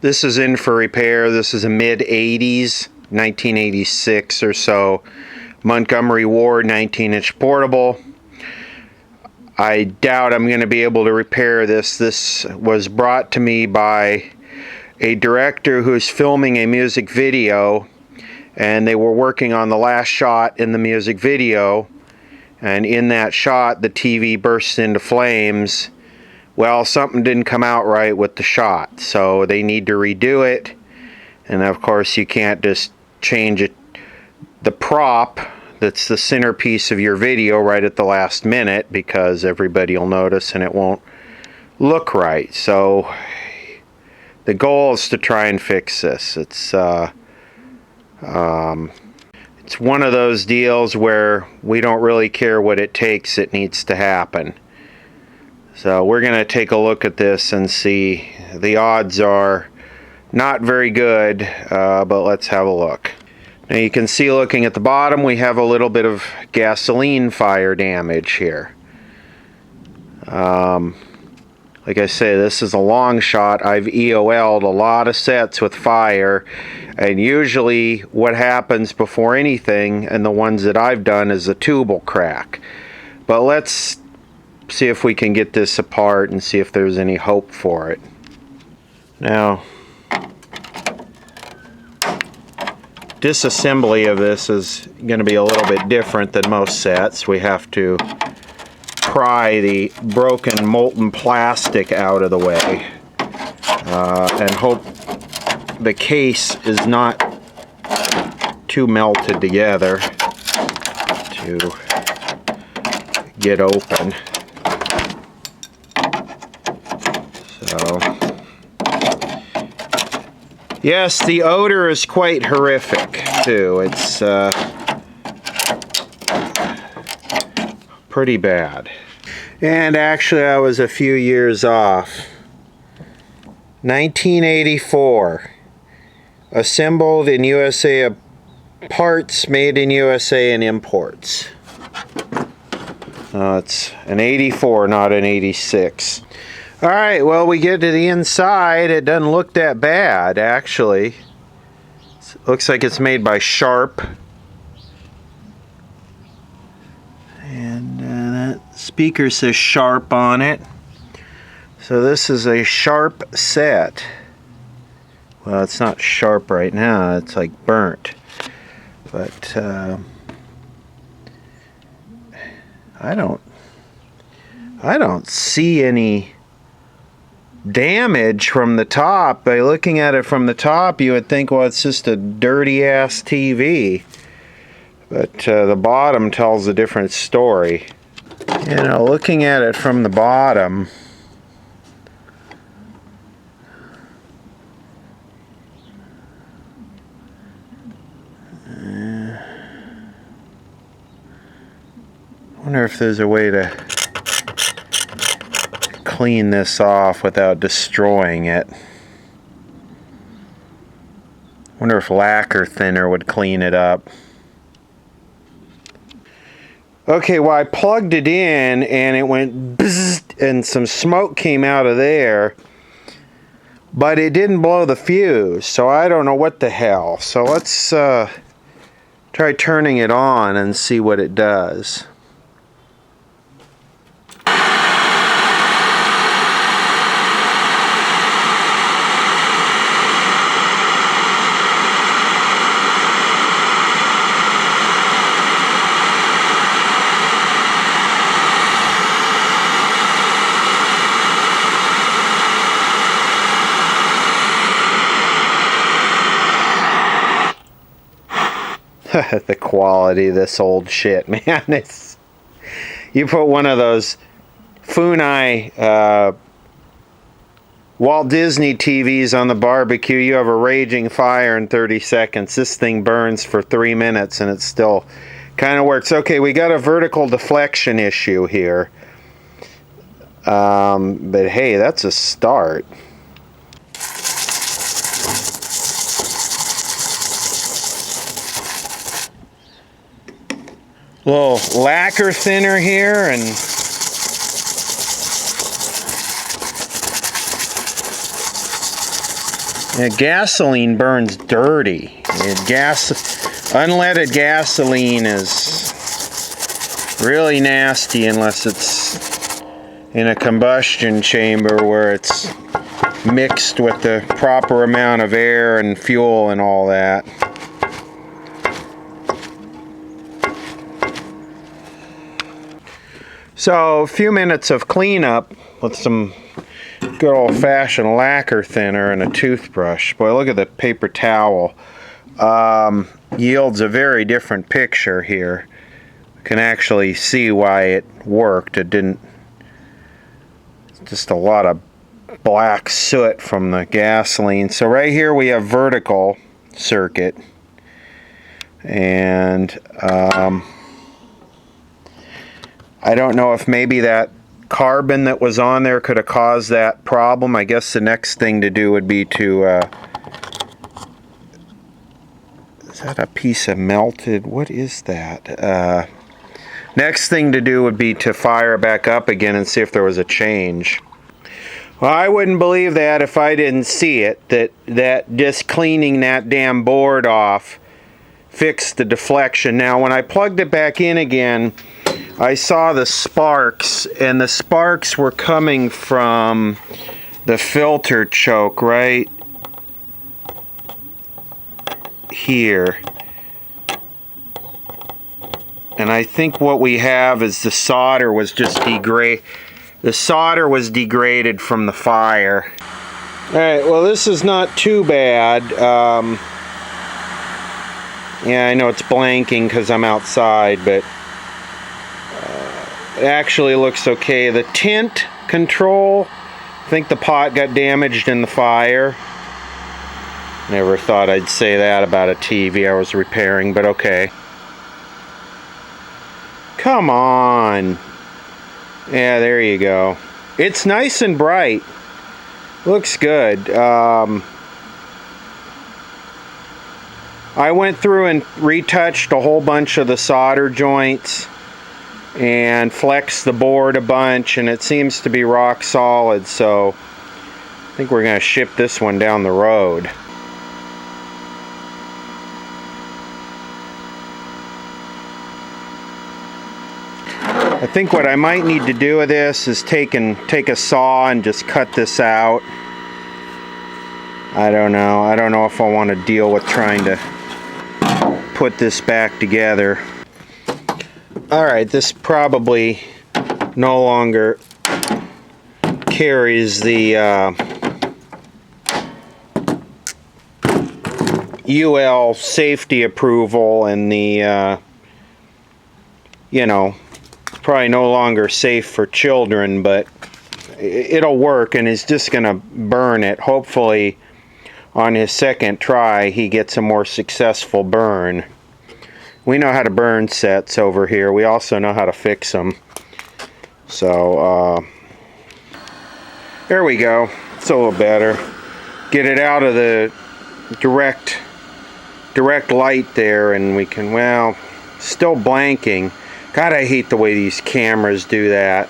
This is in for repair. This is a mid-80s, 1986 or so, Montgomery Ward 19-inch portable. I doubt I'm going to be able to repair this. This was brought to me by a director who's filming a music video, and they were working on the last shot in the music video, and in that shot the TV bursts into flames. Well, something didn't come out right with the shot, so they need to redo it. And of course you can't just change it, the prop that's the centerpiece of your video, right at the last minute, because everybody will notice and it won't look right. So the goal is to try and fix this. It's one of those deals where we don't really care what it takes, it needs to happen. So we're going to take a look at this and see. The odds are not very good, but let's have a look. Now you can see, looking at the bottom, we have a little bit of gasoline fire damage here. Like I say, this is a long shot. I've EOL'd a lot of sets with fire, and usually what happens before anything, and the ones that I've done, is a tube will crack. But let's see if we can get this apart and see if there's any hope for it. Now, disassembly of this is going to be a little bit different than most sets. We have to pry the broken molten plastic out of the way and hope the case is not too melted together to get open. So, yes, the odor is quite horrific too. It's pretty bad. And actually I was a few years off. 1984. Assembled in USA, parts made in USA, and imports. It's an 84, not an 86. Alright, well, we get to the inside. It doesn't look that bad, actually. It looks like it's made by Sharp. And that speaker says Sharp on it. So this is a Sharp set. Well, it's not sharp right now. It's like burnt. But I don't see any damage from the top. By looking at it from the top, you would think, well, it's just a dirty ass TV. But the bottom tells a different story. You know, looking at it from the bottom, I wonder if there's a way to clean this off without destroying it. I wonder if lacquer thinner would clean it up. Okay, well, I plugged it in and it went bzzzt, and some smoke came out of there, but it didn't blow the fuse, so I don't know what the hell. So let's try turning it on and see what it does. The quality of this old shit, man. It's, you put one of those Funai Walt Disney TVs on the barbecue, you have a raging fire in 30 seconds. This thing burns for 3 minutes and it still kind of works. Okay, we got a vertical deflection issue here. But hey, that's a start. Little lacquer thinner here, and Yeah, gasoline burns dirty. Unleaded gasoline is really nasty unless it's in a combustion chamber where it's mixed with the proper amount of air and fuel and all that. So a few minutes of cleanup with some good old-fashioned lacquer thinner and a toothbrush. Boy, look at the paper towel. Yields a very different picture here. You can actually see why it worked. It didn't. Just a lot of black soot from the gasoline. So right here we have vertical circuit, and I don't know if maybe that carbon that was on there could have caused that problem. I guess the next thing to do would be to is that a piece of melted, what is that? Next thing to do would be to fire it back up again and see if there was a change. Well, I wouldn't believe that if I didn't see it, that just cleaning that damn board off fixed the deflection. Now when I plugged it back in again, I saw the sparks, and the sparks were coming from the filter choke right here. And I think what we have is the solder was just degraded from the fire. Alright, well this is not too bad. Yeah, I know it's blanking because I'm outside, but it actually looks okay. The tint control, I think the pot got damaged in the fire. Never thought I'd say that about a TV I was repairing, but okay. Come on. Yeah, there you go. It's nice and bright. Looks good. I went through and retouched a whole bunch of the solder joints and flexed the board a bunch, and it seems to be rock solid, so I think we're going to ship this one down the road. I think what I might need to do with this is take a saw and just cut this out. I don't know if I want to deal with trying to put this back together. Alright, this probably no longer carries the UL safety approval and the, you know, probably no longer safe for children, but it'll work, and it's just going to burn it. Hopefully on his second try he gets a more successful burn. We know how to burn sets over here. We also know how to fix them. So, there we go. It's a little better. Get it out of the direct light there, and we can, well, still blanking. God, I hate the way these cameras do that.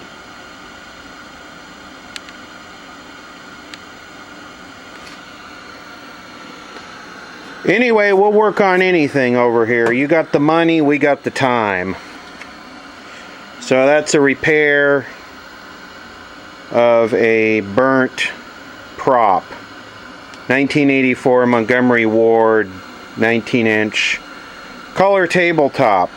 Anyway, we'll work on anything over here. You got the money, we got the time. So that's a repair of a burnt prop. 1984 Montgomery Ward 19-inch color tabletop.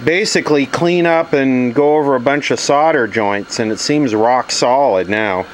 Basically clean up and go over a bunch of solder joints, and it seems rock solid now.